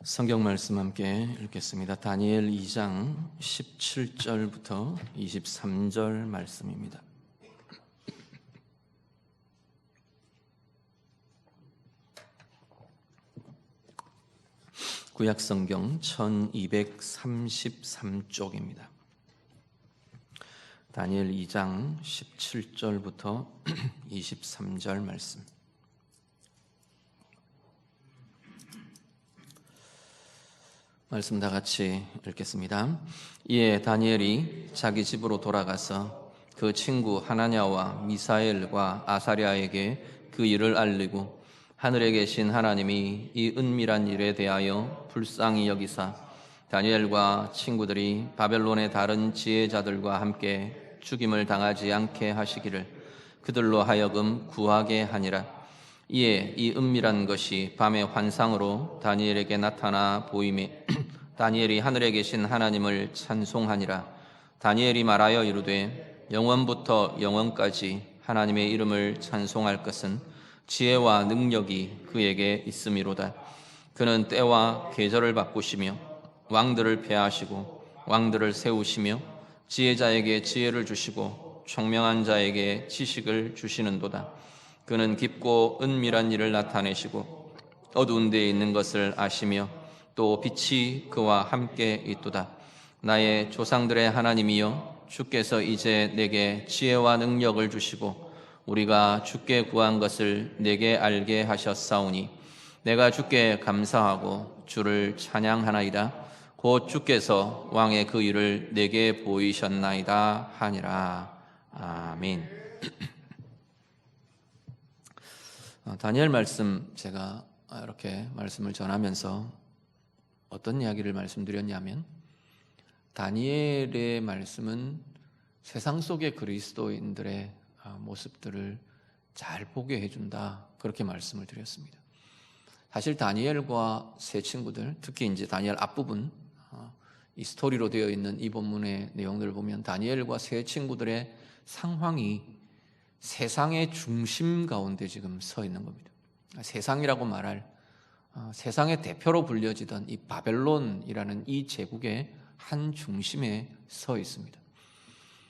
성경 말씀 함께 읽겠습니다. 다니엘 2장 17절부터 23절 말씀입니다. 구약 성경 1233쪽입니다. 다니엘 2장 17절부터 23절 말씀. 말씀 다 같이 읽겠습니다. 이에 다니엘이 자기 집으로 돌아가서 그 친구 하나냐와 미사엘과 아사랴에게 그 일을 알리고 하늘에 계신 하나님이 이 은밀한 일에 대하여 불쌍히 여기사 다니엘과 친구들이 바벨론의 다른 지혜자들과 함께 죽임을 당하지 않게 하시기를 그들로 하여금 구하게 하니라. 이에 이 은밀한 것이 밤의 환상으로 다니엘에게 나타나 보임에 다니엘이 하늘에 계신 하나님을 찬송하니라. 다니엘이 말하여 이르되 영원부터 영원까지 하나님의 이름을 찬송할 것은 지혜와 능력이 그에게 있음이로다. 그는 때와 계절을 바꾸시며 왕들을 폐하시고 왕들을 세우시며 지혜자에게 지혜를 주시고 총명한 자에게 지식을 주시는도다. 그는 깊고 은밀한 일을 나타내시고 어두운 데에 있는 것을 아시며 또 빛이 그와 함께 있도다. 나의 조상들의 하나님이여, 주께서 이제 내게 지혜와 능력을 주시고 우리가 주께 구한 것을 내게 알게 하셨사오니 내가 주께 감사하고 주를 찬양하나이다. 곧 주께서 왕의 그 일을 내게 보이셨나이다 하니라. 아멘. 다니엘 말씀, 제가 이렇게 말씀을 전하면서 어떤 이야기를 말씀드렸냐면, 다니엘의 말씀은 세상 속의 그리스도인들의 모습들을 잘 보게 해준다, 그렇게 말씀을 드렸습니다. 사실 다니엘과 세 친구들, 특히 이제 다니엘 앞부분, 이 스토리로 되어 있는 이 본문의 내용들을 보면 다니엘과 세 친구들의 상황이 세상의 중심 가운데 지금 서 있는 겁니다. 세상이라고 말할 세상의 대표로 불려지던 이 바벨론이라는 이 제국의 한 중심에 서 있습니다.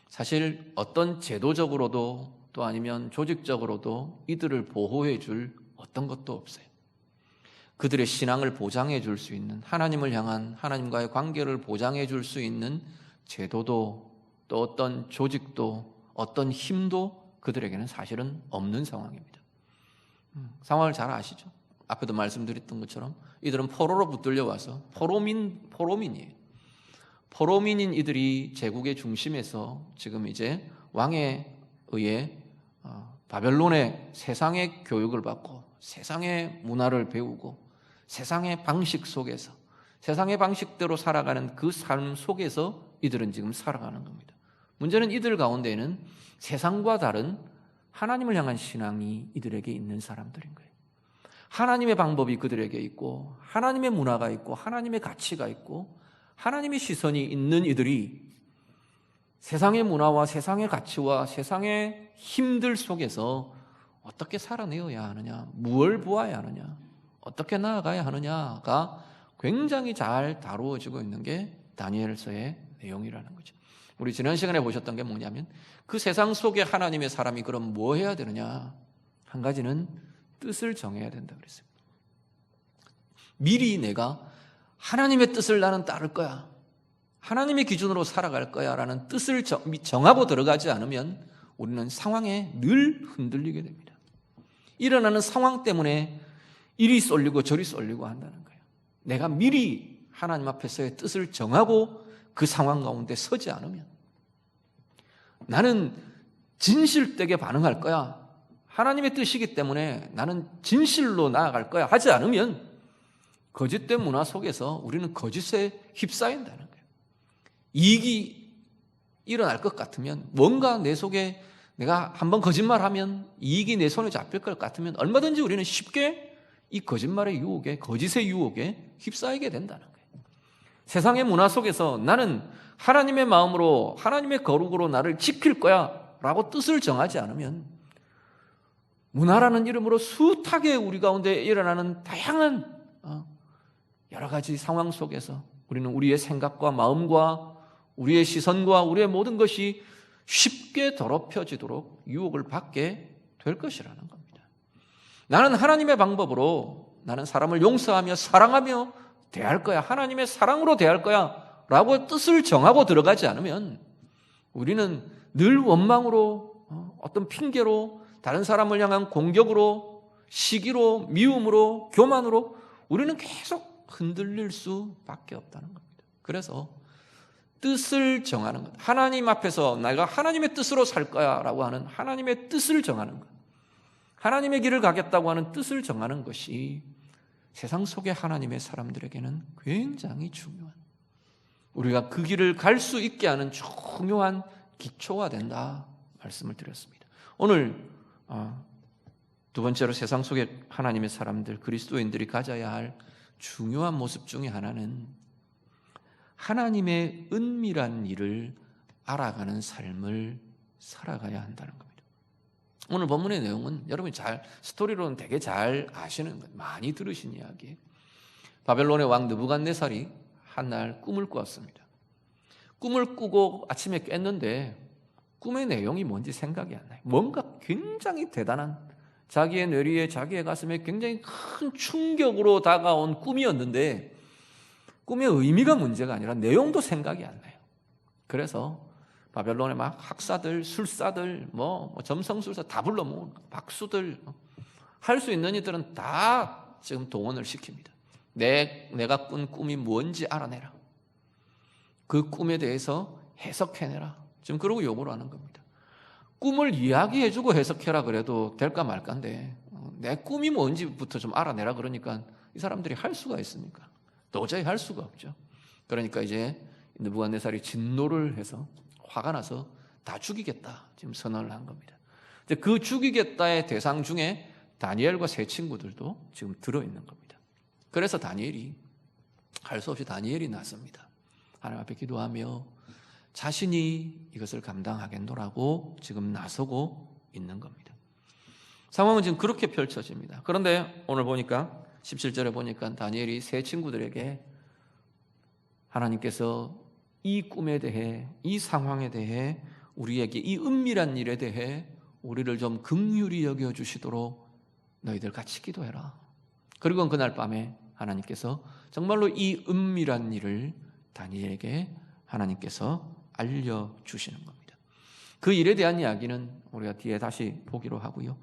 사실 어떤 제도적으로도 또 아니면 조직적으로도 이들을 보호해 줄 어떤 것도 없어요. 그들의 신앙을 보장해 줄 수 있는, 하나님을 향한 하나님과의 관계를 보장해 줄 수 있는 제도도 또 어떤 조직도 어떤 힘도 그들에게는 사실은 없는 상황입니다. 상황을 잘 아시죠? 앞에도 말씀드렸던 것처럼 이들은 포로로 붙들려 와서 포로민이에요. 포로민인 이들이 제국의 중심에서 지금 이제 왕에 의해 바벨론의 세상의 교육을 받고 세상의 문화를 배우고 세상의 방식 속에서 세상의 방식대로 살아가는 그 삶 속에서 이들은 지금 살아가는 겁니다. 문제는 이들 가운데에는 세상과 다른 하나님을 향한 신앙이 이들에게 있는 사람들인 거예요. 하나님의 방법이 그들에게 있고 하나님의 문화가 있고 하나님의 가치가 있고 하나님의 시선이 있는 이들이 세상의 문화와 세상의 가치와 세상의 힘들 속에서 어떻게 살아내어야 하느냐, 무엇을 보아야 하느냐, 어떻게 나아가야 하느냐가 굉장히 잘 다루어지고 있는 게 다니엘서의 내용이라는 거죠. 우리 지난 시간에 보셨던 게 뭐냐면 그 세상 속에 하나님의 사람이 그럼 뭐 해야 되느냐, 한 가지는 뜻을 정해야 된다 그랬어요. 미리 내가 하나님의 뜻을 나는 따를 거야, 하나님의 기준으로 살아갈 거야 라는 뜻을 정하고 들어가지 않으면 우리는 상황에 늘 흔들리게 됩니다. 일어나는 상황 때문에 이리 쏠리고 저리 쏠리고 한다는 거예요. 내가 미리 하나님 앞에서의 뜻을 정하고 그 상황 가운데 서지 않으면, 나는 진실되게 반응할 거야, 하나님의 뜻이기 때문에 나는 진실로 나아갈 거야 하지 않으면 거짓된 문화 속에서 우리는 거짓에 휩싸인다는 거예요. 이익이 일어날 것 같으면, 뭔가 내 속에 내가 한번 거짓말하면 이익이 내 손에 잡힐 것 같으면 얼마든지 우리는 쉽게 이 거짓말의 유혹에, 거짓의 유혹에 휩싸이게 된다는 거예요. 세상의 문화 속에서 나는 하나님의 마음으로 하나님의 거룩으로 나를 지킬 거야 라고 뜻을 정하지 않으면 문화라는 이름으로 숱하게 우리 가운데 일어나는 다양한 여러 가지 상황 속에서 우리는 우리의 생각과 마음과 우리의 시선과 우리의 모든 것이 쉽게 더럽혀지도록 유혹을 받게 될 것이라는 겁니다. 나는 하나님의 방법으로 나는 사람을 용서하며 사랑하며 대할 거야. 하나님의 사랑으로 대할 거야 라고 뜻을 정하고 들어가지 않으면 우리는 늘 원망으로 어떤 핑계로 다른 사람을 향한 공격으로 시기로 미움으로 교만으로 우리는 계속 흔들릴 수밖에 없다는 겁니다. 그래서 뜻을 정하는 것, 하나님 앞에서 내가 하나님의 뜻으로 살 거야 라고 하는 하나님의 뜻을 정하는 것, 하나님의 길을 가겠다고 하는 뜻을 정하는 것이 세상 속의 하나님의 사람들에게는 굉장히 중요한, 우리가 그 길을 갈 수 있게 하는 중요한 기초가 된다 말씀을 드렸습니다. 오늘 두 번째로 세상 속의 하나님의 사람들, 그리스도인들이 가져야 할 중요한 모습 중에 하나는 하나님의 은밀한 일을 알아가는 삶을 살아가야 한다는 겁니다. 오늘 본문의 내용은 여러분이 스토리로는 되게 잘 아시는 것, 많이 들으신 이야기예요. 바벨론의 왕 느부갓네살이 한날 꿈을 꾸었습니다. 꿈을 꾸고 아침에 깼는데 꿈의 내용이 뭔지 생각이 안 나요. 뭔가 굉장히 대단한, 자기의 뇌리에 자기의 가슴에 굉장히 큰 충격으로 다가온 꿈이었는데 꿈의 의미가 문제가 아니라 내용도 생각이 안 나요. 그래서 바벨론의 막 학사들, 술사들, 점성술사 다 불러 모은 박수들, 할 수 있는 이들은 다 지금 동원을 시킵니다. 내가 꾼 꿈이 뭔지 알아내라. 그 꿈에 대해서 해석해내라. 지금 그러고 요구를 하는 겁니다. 꿈을 이야기해주고 해석해라 그래도 될까 말까인데 내 꿈이 뭔지부터 좀 알아내라 그러니까 이 사람들이 할 수가 있습니까? 도저히 할 수가 없죠. 그러니까 이제 느부갓네살이 진노를 해서 화가 나서 다 죽이겠다 지금 선언을 한 겁니다. 그 죽이겠다의 대상 중에 다니엘과 세 친구들도 지금 들어있는 겁니다. 그래서 다니엘이 할 수 없이 다니엘이 나섭니다. 하나님 앞에 기도하며 자신이 이것을 감당하겠노라고 지금 나서고 있는 겁니다. 상황은 지금 그렇게 펼쳐집니다. 그런데 오늘 보니까 17절에 보니까 다니엘이 세 친구들에게 하나님께서 이 꿈에 대해, 이 상황에 대해, 우리에게 이 은밀한 일에 대해 우리를 좀 긍휼히 여겨주시도록 너희들 같이 기도해라. 그리고 그날 밤에 하나님께서 정말로 이 은밀한 일을 다니엘에게 하나님께서 알려주시는 겁니다. 그 일에 대한 이야기는 우리가 뒤에 다시 보기로 하고요.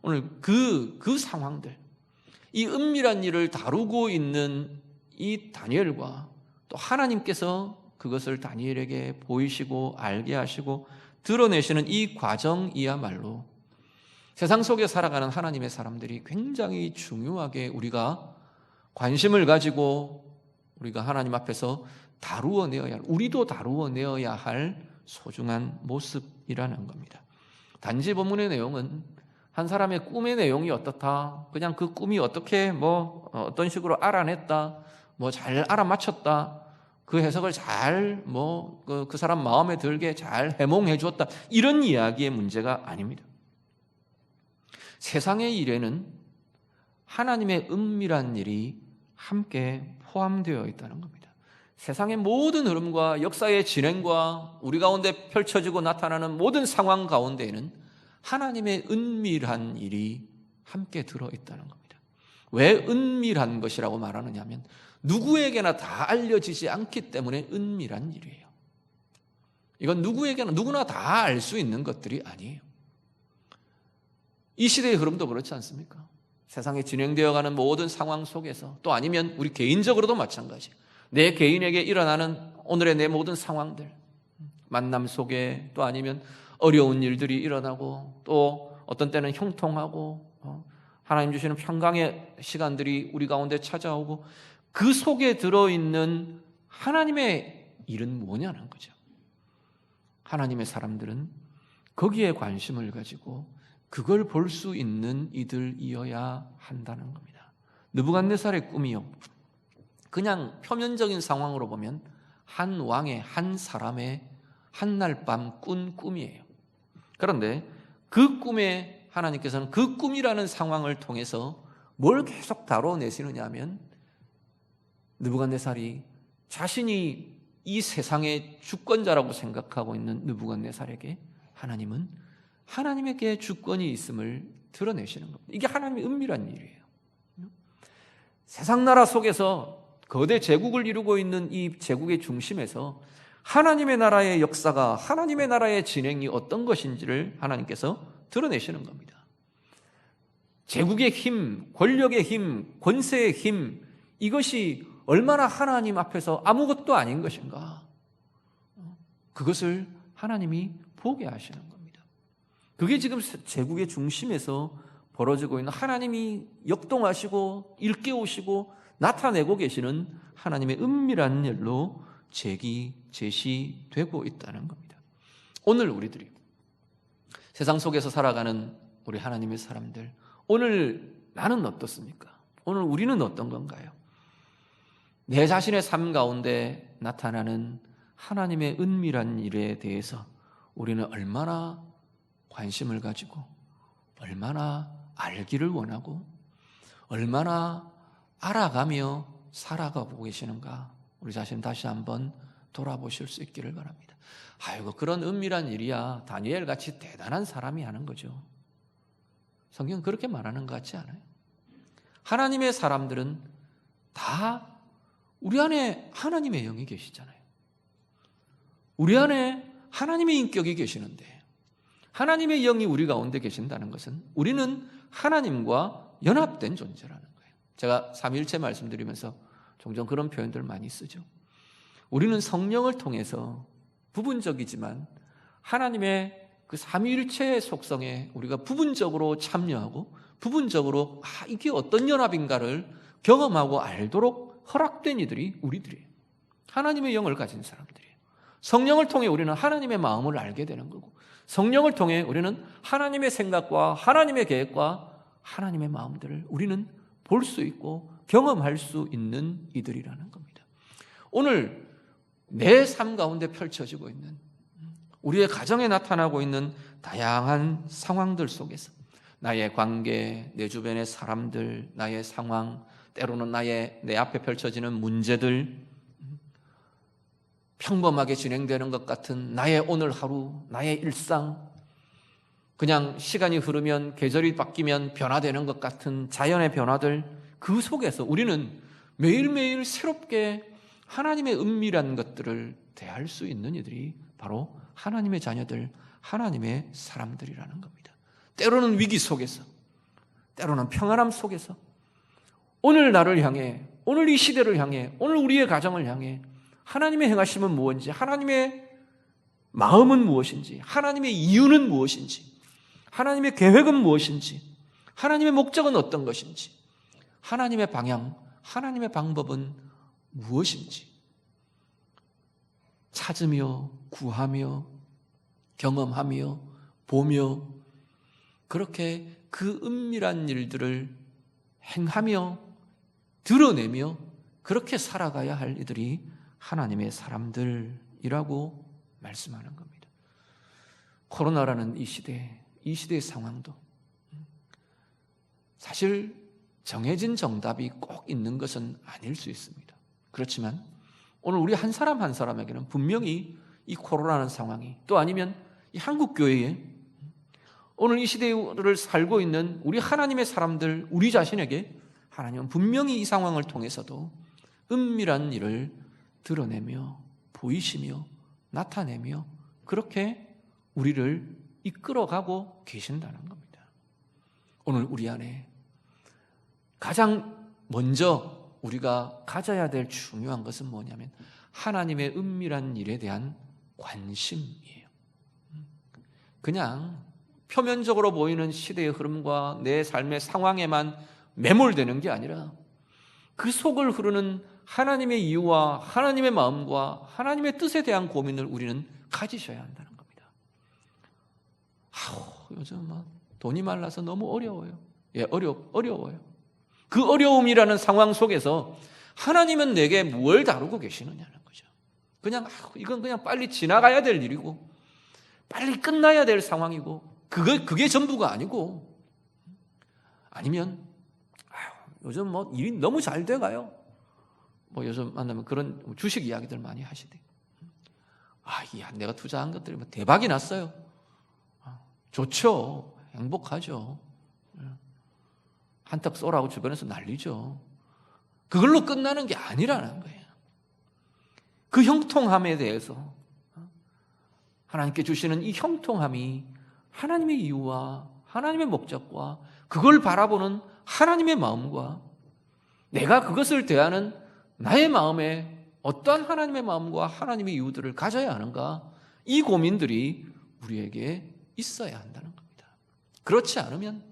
오늘 그 상황들, 이 은밀한 일을 다루고 있는 이 다니엘과 또 하나님께서 그것을 다니엘에게 보이시고 알게 하시고 드러내시는 이 과정이야말로 세상 속에 살아가는 하나님의 사람들이 굉장히 중요하게 우리가 관심을 가지고 우리가 하나님 앞에서 다루어내어야 할, 우리도 다루어내어야 할 소중한 모습이라는 겁니다. 단지 본문의 내용은 한 사람의 꿈의 내용이 어떻다, 그냥 그 꿈이 어떻게 어떤 식으로 알아냈다, 잘 알아맞혔다, 그 해석을 잘 그 사람 마음에 들게 잘 해몽해 주었다, 이런 이야기의 문제가 아닙니다. 세상의 일에는 하나님의 은밀한 일이 함께 포함되어 있다는 겁니다. 세상의 모든 흐름과 역사의 진행과 우리 가운데 펼쳐지고 나타나는 모든 상황 가운데에는 하나님의 은밀한 일이 함께 들어있다는 겁니다. 왜 은밀한 것이라고 말하느냐 하면 누구에게나 다 알려지지 않기 때문에 은밀한 일이에요. 이건 누구나 다 알 수 있는 것들이 아니에요. 이 시대의 흐름도 그렇지 않습니까? 세상에 진행되어가는 모든 상황 속에서, 또 아니면 우리 개인적으로도 마찬가지, 내 개인에게 일어나는 오늘의 내 모든 상황들, 만남 속에 또 아니면 어려운 일들이 일어나고 또 어떤 때는 형통하고 하나님 주시는 평강의 시간들이 우리 가운데 찾아오고 그 속에 들어있는 하나님의 일은 뭐냐는 거죠. 하나님의 사람들은 거기에 관심을 가지고 그걸 볼 수 있는 이들이어야 한다는 겁니다. 느부갓네살의 꿈이요, 그냥 표면적인 상황으로 보면 한 왕의, 한 사람의 한날 밤 꾼 꿈이에요. 그런데 그 꿈에 하나님께서는 그 꿈이라는 상황을 통해서 뭘 계속 다뤄내시느냐 하면 느부갓네살이 자신이 이 세상의 주권자라고 생각하고 있는 느부갓네살에게 하나님은 하나님에게 주권이 있음을 드러내시는 겁니다. 이게 하나님의 은밀한 일이에요. 세상 나라 속에서 거대 제국을 이루고 있는 이 제국의 중심에서 하나님의 나라의 역사가, 하나님의 나라의 진행이 어떤 것인지를 하나님께서 드러내시는 겁니다. 제국의 힘, 권력의 힘, 권세의 힘, 이것이 얼마나 하나님 앞에서 아무것도 아닌 것인가, 그것을 하나님이 보게 하시는 겁니다. 그게 지금 제국의 중심에서 벌어지고 있는, 하나님이 역동하시고 일깨우시고 나타내고 계시는 하나님의 은밀한 일로 제시되고 있다는 겁니다. 오늘 우리들이 세상 속에서 살아가는 우리 하나님의 사람들, 오늘 나는 어떻습니까? 오늘 우리는 어떤 건가요? 내 자신의 삶 가운데 나타나는 하나님의 은밀한 일에 대해서 우리는 얼마나 관심을 가지고, 얼마나 알기를 원하고, 얼마나 알아가며 살아가고 계시는가, 우리 자신 다시 한번 돌아보실 수 있기를 바랍니다. 아이고, 그런 은밀한 일이야 다니엘 같이 대단한 사람이 하는 거죠. 성경은 그렇게 말하는 것 같지 않아요? 하나님의 사람들은 다 우리 안에 하나님의 영이 계시잖아요. 우리 안에 하나님의 인격이 계시는데, 하나님의 영이 우리 가운데 계신다는 것은 우리는 하나님과 연합된 존재라는 거예요. 제가 삼위일체 말씀드리면서 종종 그런 표현들을 많이 쓰죠. 우리는 성령을 통해서 부분적이지만 하나님의 그 삼위일체의 속성에 우리가 부분적으로 참여하고, 부분적으로 이게 어떤 연합인가를 경험하고 알도록 허락된 이들이 우리들이에요. 하나님의 영을 가진 사람들이에요. 성령을 통해 우리는 하나님의 마음을 알게 되는 거고, 성령을 통해 우리는 하나님의 생각과 하나님의 계획과 하나님의 마음들을 우리는 볼 수 있고 경험할 수 있는 이들이라는 겁니다. 오늘 내 삶 가운데 펼쳐지고 있는, 우리의 가정에 나타나고 있는 다양한 상황들 속에서 나의 관계, 내 주변의 사람들, 나의 상황, 때로는 내 앞에 펼쳐지는 문제들, 평범하게 진행되는 것 같은 나의 오늘 하루, 나의 일상, 그냥 시간이 흐르면, 계절이 바뀌면 변화되는 것 같은 자연의 변화들, 그 속에서 우리는 매일매일 새롭게 하나님의 은밀한 것들을 대할 수 있는 이들이 바로 하나님의 자녀들, 하나님의 사람들이라는 겁니다. 때로는 위기 속에서, 때로는 평안함 속에서, 오늘 나를 향해, 오늘 이 시대를 향해, 오늘 우리의 가정을 향해 하나님의 행하심은 무엇인지, 하나님의 마음은 무엇인지, 하나님의 이유는 무엇인지, 하나님의 계획은 무엇인지, 하나님의 목적은 어떤 것인지, 하나님의 방향, 하나님의 방법은 무엇인지 찾으며 구하며 경험하며 보며, 그렇게 그 은밀한 일들을 행하며 드러내며 그렇게 살아가야 할 이들이 하나님의 사람들이라고 말씀하는 겁니다. 코로나라는 이 시대의 상황도 사실 정해진 정답이 꼭 있는 것은 아닐 수 있습니다. 그렇지만 오늘 우리 한 사람 한 사람에게는 분명히 이 코로나라는 상황이, 또 아니면 이 한국교회에 오늘 이 시대를 살고 있는 우리 하나님의 사람들, 우리 자신에게 하나님은 분명히 이 상황을 통해서도 은밀한 일을 드러내며 보이시며 나타내며 그렇게 우리를 이끌어가고 계신다는 겁니다. 오늘 우리 안에 가장 먼저 우리가 가져야 될 중요한 것은 뭐냐면 하나님의 은밀한 일에 대한 관심이에요. 그냥 표면적으로 보이는 시대의 흐름과 내 삶의 상황에만 매몰되는 게 아니라 그 속을 흐르는 하나님의 이유와 하나님의 마음과 하나님의 뜻에 대한 고민을 우리는 가지셔야 한다는 겁니다. 요즘 돈이 말라서 너무 어려워요. 어려워요. 그 어려움이라는 상황 속에서 하나님은 내게 뭘 다루고 계시느냐는 거죠. 그냥 이건 그냥 빨리 지나가야 될 일이고 빨리 끝나야 될 상황이고 그게 전부가 아니고, 아니면 요즘 일이 너무 잘 돼가요. 뭐 요즘 만나면 그런 주식 이야기들 많이 하시대. 야, 내가 투자한 것들이 뭐 대박이 났어요. 좋죠. 행복하죠. 한턱 쏘라고 주변에서 난리죠. 그걸로 끝나는 게 아니라는 거예요. 그 형통함에 대해서 하나님께 주시는 이 형통함이 하나님의 이유와 하나님의 목적과 그걸 바라보는 하나님의 마음과 내가 그것을 대하는 나의 마음에 어떠한 하나님의 마음과 하나님의 이유들을 가져야 하는가, 이 고민들이 우리에게 있어야 한다는 겁니다. 그렇지 않으면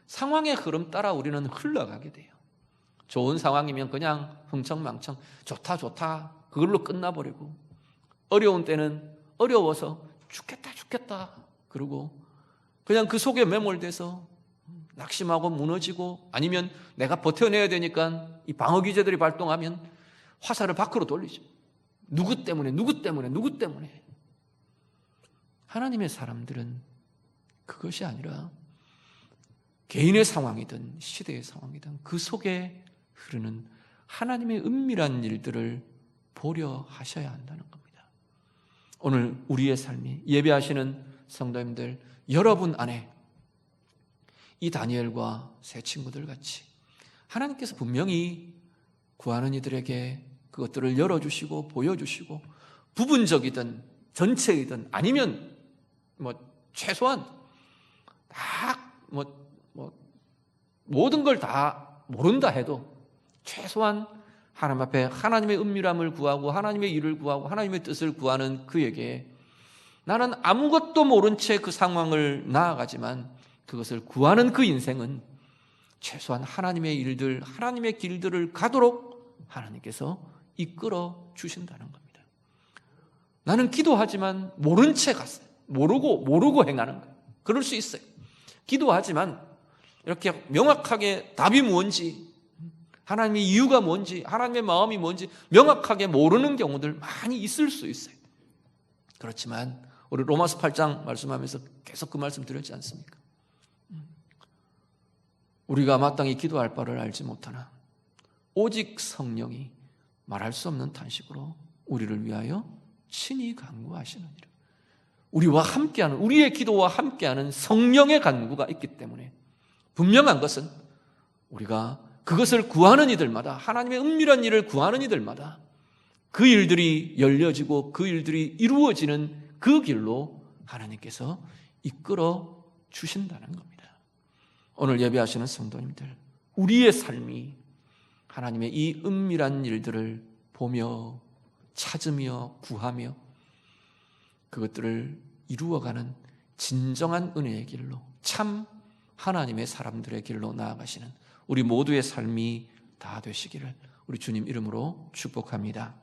상황의 흐름 따라 우리는 흘러가게 돼요. 좋은 상황이면 그냥 흥청망청 좋다 그걸로 끝나버리고, 어려운 때는 어려워서 죽겠다 그러고 그냥 그 속에 매몰돼서 낙심하고 무너지고, 아니면 내가 버텨내야 되니까 이 방어기제들이 발동하면 화살을 밖으로 돌리죠. 누구 때문에. 하나님의 사람들은 그것이 아니라 개인의 상황이든 시대의 상황이든 그 속에 흐르는 하나님의 은밀한 일들을 보려 하셔야 한다는 겁니다. 오늘 우리의 삶이, 예배하시는 성도님들 여러분 안에 이 다니엘과 세 친구들 같이 하나님께서 분명히 구하는 이들에게 그것들을 열어주시고 보여주시고, 부분적이든 전체이든 아니면 최소한 다 모든 걸 다 모른다 해도 최소한 하나님 앞에 하나님의 은밀함을 구하고 하나님의 일을 구하고 하나님의 뜻을 구하는 그에게, 나는 아무것도 모른 채 그 상황을 나아가지만 그것을 구하는 그 인생은 최소한 하나님의 일들, 하나님의 길들을 가도록 하나님께서 이끌어 주신다는 겁니다. 나는 기도하지만 모른 채 갔어요. 모르고 행하는 거예요. 그럴 수 있어요. 기도하지만 이렇게 명확하게 답이 뭔지, 하나님의 이유가 뭔지, 하나님의 마음이 뭔지 명확하게 모르는 경우들 많이 있을 수 있어요. 그렇지만 우리 로마서 8장 말씀하면서 계속 그 말씀 드렸지 않습니까? 우리가 마땅히 기도할 바를 알지 못하나 오직 성령이 말할 수 없는 탄식으로 우리를 위하여 친히 간구하시느니라. 우리와 함께하는, 우리의 기도와 함께하는 성령의 간구가 있기 때문에 분명한 것은 우리가 그것을 구하는 이들마다, 하나님의 은밀한 일을 구하는 이들마다 그 일들이 열려지고 그 일들이 이루어지는 그 길로 하나님께서 이끌어 주신다는 겁니다. 오늘 예배하시는 성도님들, 우리의 삶이 하나님의 이 은밀한 일들을 보며 찾으며 구하며 그것들을 이루어가는 진정한 은혜의 길로, 참 하나님의 사람들의 길로 나아가시는 우리 모두의 삶이 다 되시기를 우리 주님 이름으로 축복합니다.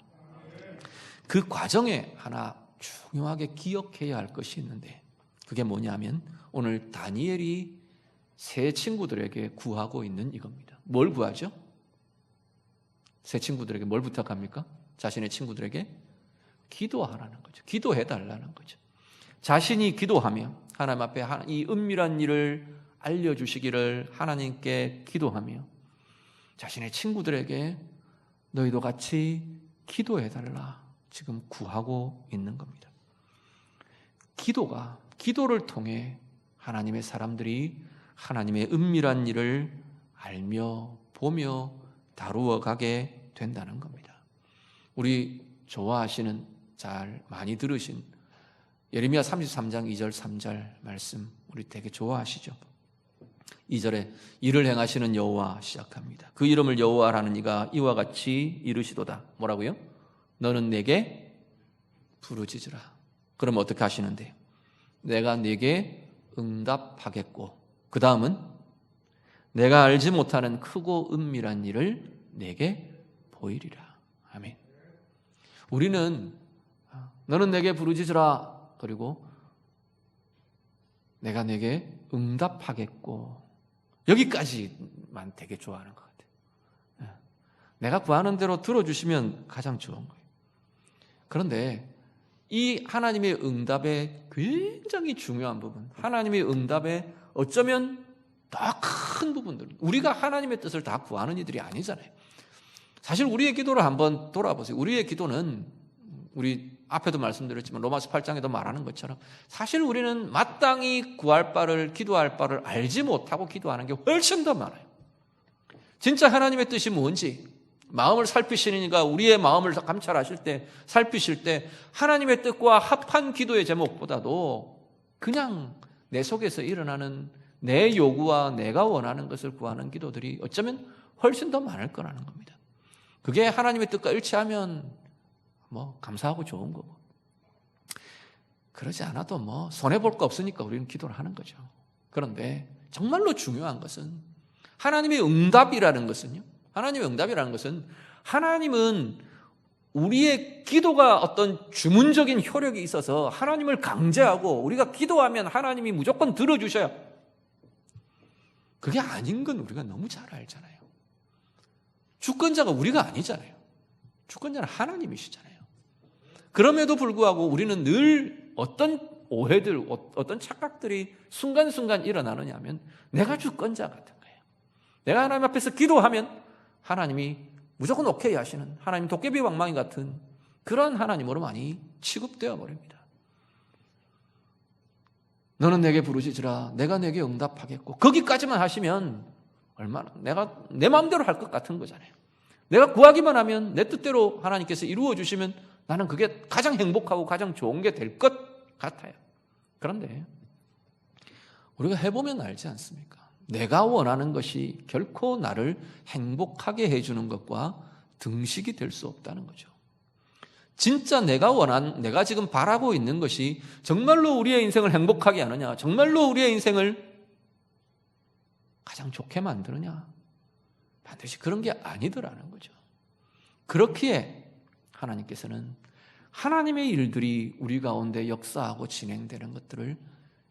그 과정에 하나 중요하게 기억해야 할 것이 있는데, 그게 뭐냐면 오늘 다니엘이 세 친구들에게 구하고 있는 이겁니다. 뭘 구하죠? 세 친구들에게 뭘 부탁합니까? 자신의 친구들에게 기도하라는 거죠. 기도해달라는 거죠. 자신이 기도하며 하나님 앞에 이 은밀한 일을 알려주시기를 하나님께 기도하며 자신의 친구들에게 너희도 같이 기도해달라 지금 구하고 있는 겁니다. 기도를 통해 하나님의 사람들이 하나님의 은밀한 일을 알며 보며 다루어 가게 된다는 겁니다. 우리 좋아하시는, 잘 많이 들으신 예레미야 33장 2절 3절 말씀 우리 되게 좋아하시죠? 2절에 이를 행하시는 여호와 시작합니다. 그 이름을 여호와라는 이가 이와 같이 이르시도다. 뭐라고요? 너는 내게 부르짖으라. 그럼 어떻게 하시는데요? 내가 네게 응답하겠고, 그 다음은 내가 알지 못하는 크고 은밀한 일을 내게 보이리라. 아멘. 우리는 너는 내게 부르짖으라, 그리고 내가 내게 응답하겠고, 여기까지만 되게 좋아하는 것 같아요. 내가 구하는 대로 들어주시면 가장 좋은 거예요. 그런데 이 하나님의 응답의 굉장히 중요한 부분, 하나님의 응답의 어쩌면 더 큰 부분들, 우리가 하나님의 뜻을 다 구하는 이들이 아니잖아요. 사실 우리의 기도를 한번 돌아보세요. 우리의 기도는 우리 앞에도 말씀드렸지만 로마서 8장에도 말하는 것처럼 사실 우리는 마땅히 구할 바를 기도할 바를 알지 못하고 기도하는 게 훨씬 더 많아요. 진짜 하나님의 뜻이 뭔지 마음을 살피시니까 우리의 마음을 감찰하실 때 살피실 때 하나님의 뜻과 합한 기도의 제목보다도 그냥 내 속에서 일어나는 내 요구와 내가 원하는 것을 구하는 기도들이 어쩌면 훨씬 더 많을 거라는 겁니다. 그게 하나님의 뜻과 일치하면 감사하고 좋은 거고, 그러지 않아도 손해볼 거 없으니까 우리는 기도를 하는 거죠. 그런데 정말로 중요한 것은 하나님의 응답이라는 것은요, 하나님의 응답이라는 것은 하나님은 우리의 기도가 어떤 주문적인 효력이 있어서 하나님을 강제하고 우리가 기도하면 하나님이 무조건 들어주셔야, 그게 아닌 건 우리가 너무 잘 알잖아요. 주권자가 우리가 아니잖아요. 주권자는 하나님이시잖아요. 그럼에도 불구하고 우리는 늘 어떤 오해들, 어떤 착각들이 순간순간 일어나느냐 하면 내가 주권자 같은 거예요. 내가 하나님 앞에서 기도하면 하나님이 무조건 오케이 하시는, 하나님 도깨비 방망이 같은 그런 하나님으로 많이 취급되어 버립니다. 너는 내게 부르짖으라 내가 내게 응답하겠고, 거기까지만 하시면 얼마나 내가 내 마음대로 할 것 같은 거잖아요. 내가 구하기만 하면 내 뜻대로 하나님께서 이루어 주시면 나는 그게 가장 행복하고 가장 좋은 게 될 것 같아요. 그런데 우리가 해보면 알지 않습니까? 내가 원하는 것이 결코 나를 행복하게 해주는 것과 등식이 될 수 없다는 거죠. 진짜 내가 지금 바라고 있는 것이 정말로 우리의 인생을 행복하게 하느냐, 정말로 우리의 인생을 가장 좋게 만드느냐, 반드시 그런 게 아니더라는 거죠. 그렇기에 하나님께서는 하나님의 일들이 우리 가운데 역사하고 진행되는 것들을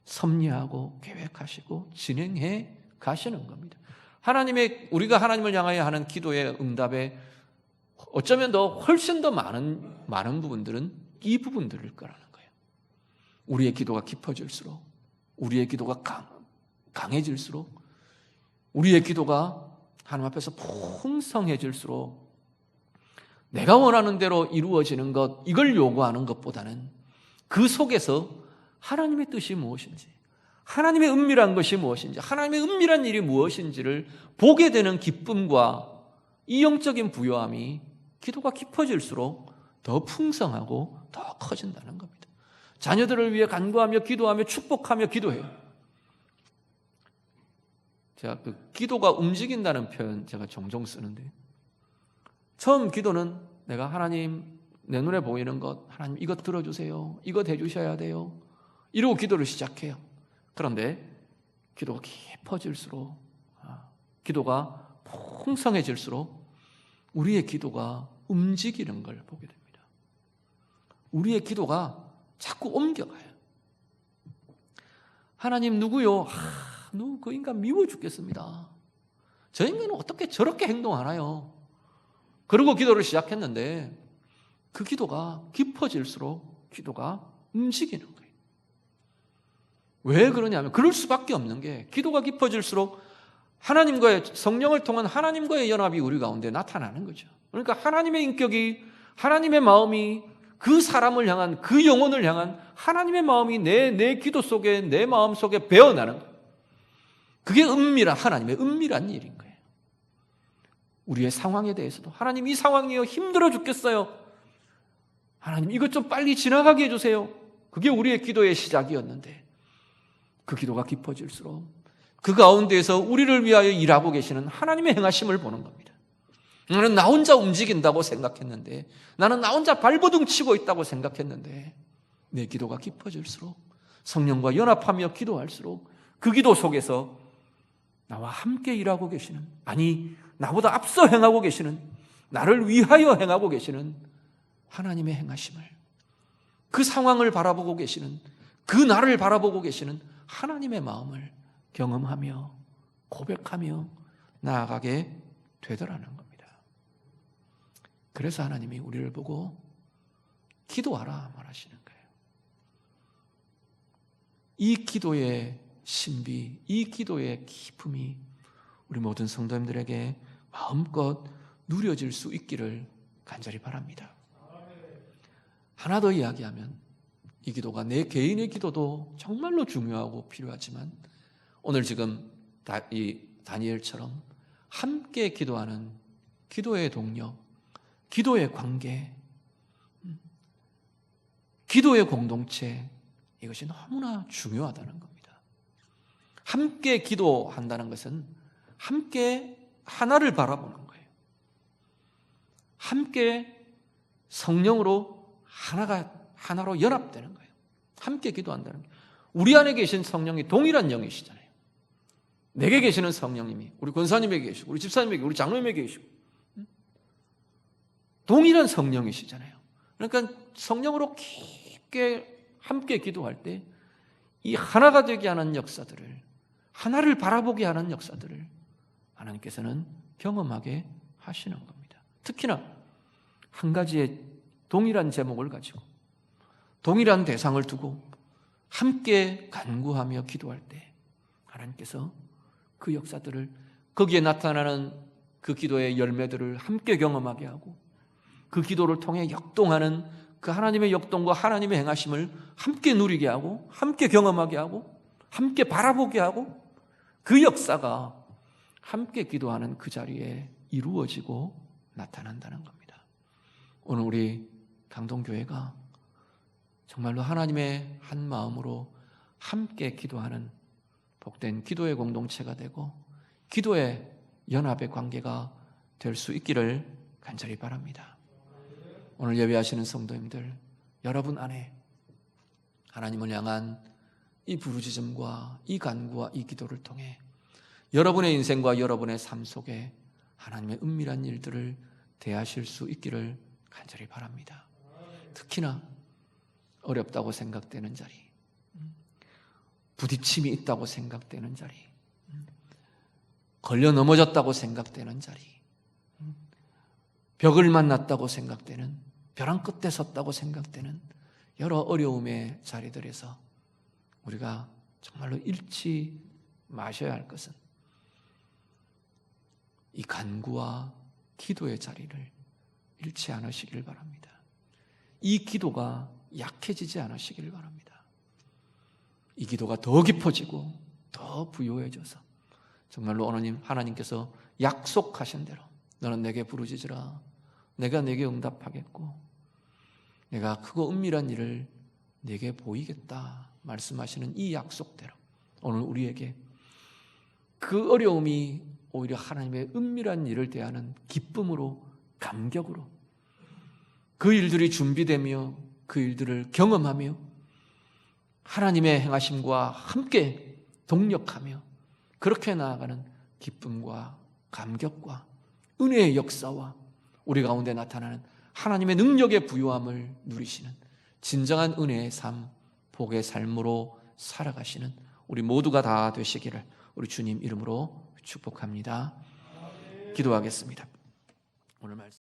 섭리하고 계획하시고 진행해 가시는 겁니다. 우리가 하나님을 향하여 하는 기도의 응답에 어쩌면 더 훨씬 더 많은 부분들은 이 부분들일 거라는 거예요. 우리의 기도가 깊어질수록, 우리의 기도가 강해질수록, 우리의 기도가 하나님 앞에서 풍성해질수록 내가 원하는 대로 이루어지는 것, 이걸 요구하는 것보다는 그 속에서 하나님의 뜻이 무엇인지, 하나님의 은밀한 것이 무엇인지, 하나님의 은밀한 일이 무엇인지를 보게 되는 기쁨과 이 영적인 부요함이 기도가 깊어질수록 더 풍성하고 더 커진다는 겁니다. 자녀들을 위해 간구하며 기도하며 축복하며 기도해요. 제가 기도가 움직인다는 표현 제가 종종 쓰는데, 처음 기도는 내가 하나님 내 눈에 보이는 것, 하나님 이것 들어주세요, 이것 해주셔야 돼요, 이러고 기도를 시작해요. 그런데 기도가 깊어질수록, 기도가 풍성해질수록 우리의 기도가 움직이는 걸 보게 됩니다. 우리의 기도가 자꾸 옮겨가요. 하나님 누구요? 그 인간 미워 죽겠습니다. 저 인간은 어떻게 저렇게 행동하나요? 그러고 기도를 시작했는데 그 기도가 깊어질수록 기도가 움직이는 거예요. 왜 그러냐면 그럴 수밖에 없는 게, 기도가 깊어질수록 하나님과의, 성령을 통한 하나님과의 연합이 우리 가운데 나타나는 거죠. 그러니까 하나님의 인격이, 하나님의 마음이 그 사람을 향한, 그 영혼을 향한 하나님의 마음이 내 기도 속에, 내 마음 속에 배어나는 거예요. 그게 하나님의 은밀한 일인 거예요. 우리의 상황에 대해서도 하나님, 이 상황이요 힘들어 죽겠어요, 하나님 이것 좀 빨리 지나가게 해주세요, 그게 우리의 기도의 시작이었는데 그 기도가 깊어질수록 그 가운데에서 우리를 위하여 일하고 계시는 하나님의 행하심을 보는 겁니다. 나는 나 혼자 움직인다고 생각했는데, 나는 나 혼자 발버둥 치고 있다고 생각했는데, 내 기도가 깊어질수록, 성령과 연합하며 기도할수록 그 기도 속에서 나와 함께 일하고 계시는, 아니 나보다 앞서 행하고 계시는, 나를 위하여 행하고 계시는 하나님의 행하심을, 그 상황을 바라보고 계시는, 그 나를 바라보고 계시는 하나님의 마음을 경험하며 고백하며 나아가게 되더라는 겁니다. 그래서 하나님이 우리를 보고 기도하라 말하시는 거예요. 이 기도의 신비, 이 기도의 기쁨이 우리 모든 성도님들에게 마음껏 누려질 수 있기를 간절히 바랍니다. 하나 더 이야기하면 이 기도가 내 개인의 기도도 정말로 중요하고 필요하지만 오늘 지금 이 다니엘처럼 함께 기도하는 기도의 동력, 기도의 관계, 기도의 공동체, 이것이 너무나 중요하다는 겁니다. 함께 기도한다는 것은 함께 하나를 바라보는 거예요. 함께 성령으로 하나로 연합되는 거예요. 함께 기도한다는 거예요. 우리 안에 계신 성령이 동일한 영이시잖아요. 내게 계시는 성령님이 우리 권사님에게 계시고 우리 집사님에게 우리 장로님에게 계시고 동일한 성령이시잖아요. 그러니까 성령으로 깊게 함께 기도할 때 이 하나가 되게 하는 역사들을, 하나를 바라보게 하는 역사들을 하나님께서는 경험하게 하시는 겁니다. 특히나 한 가지의 동일한 제목을 가지고 동일한 대상을 두고 함께 간구하며 기도할 때 하나님께서 그 역사들을, 거기에 나타나는 그 기도의 열매들을 함께 경험하게 하고 그 기도를 통해 역동하는 그 하나님의 역동과 하나님의 행하심을 함께 누리게 하고 함께 경험하게 하고 함께 바라보게 하고 그 역사가 함께 기도하는 그 자리에 이루어지고 나타난다는 겁니다. 오늘 우리 강동교회가 정말로 하나님의 한 마음으로 함께 기도하는 복된 기도의 공동체가 되고 기도의 연합의 관계가 될 수 있기를 간절히 바랍니다. 오늘 예배하시는 성도님들, 여러분 안에 하나님을 향한 이 부르짖음과 이 간구와 이 기도를 통해 여러분의 인생과 여러분의 삶 속에 하나님의 은밀한 일들을 대하실 수 있기를 간절히 바랍니다. 특히나 어렵다고 생각되는 자리, 부딪힘이 있다고 생각되는 자리, 걸려 넘어졌다고 생각되는 자리, 벽을 만났다고 생각되는, 벼랑 끝에 섰다고 생각되는 여러 어려움의 자리들에서 우리가 정말로 잃지 마셔야 할 것은 이 간구와 기도의 자리를 잃지 않으시길 바랍니다. 이 기도가 약해지지 않으시길 바랍니다. 이 기도가 더 깊어지고 더 부요해져서 정말로 하나님께서 약속하신 대로 너는 내게 부르짖으라, 내가 내게 응답하겠고 내가 크고 은밀한 일을 내게 보이겠다 말씀하시는 이 약속대로 오늘 우리에게 그 어려움이 오히려 하나님의 은밀한 일을 대하는 기쁨으로, 감격으로 그 일들이 준비되며 그 일들을 경험하며 하나님의 행하심과 함께 동력하며 그렇게 나아가는 기쁨과 감격과 은혜의 역사와 우리 가운데 나타나는 하나님의 능력의 부요함을 누리시는 진정한 은혜의 삶, 복의 삶으로 살아가시는 우리 모두가 다 되시기를 우리 주님 이름으로 축복합니다. 기도하겠습니다. 오늘 말씀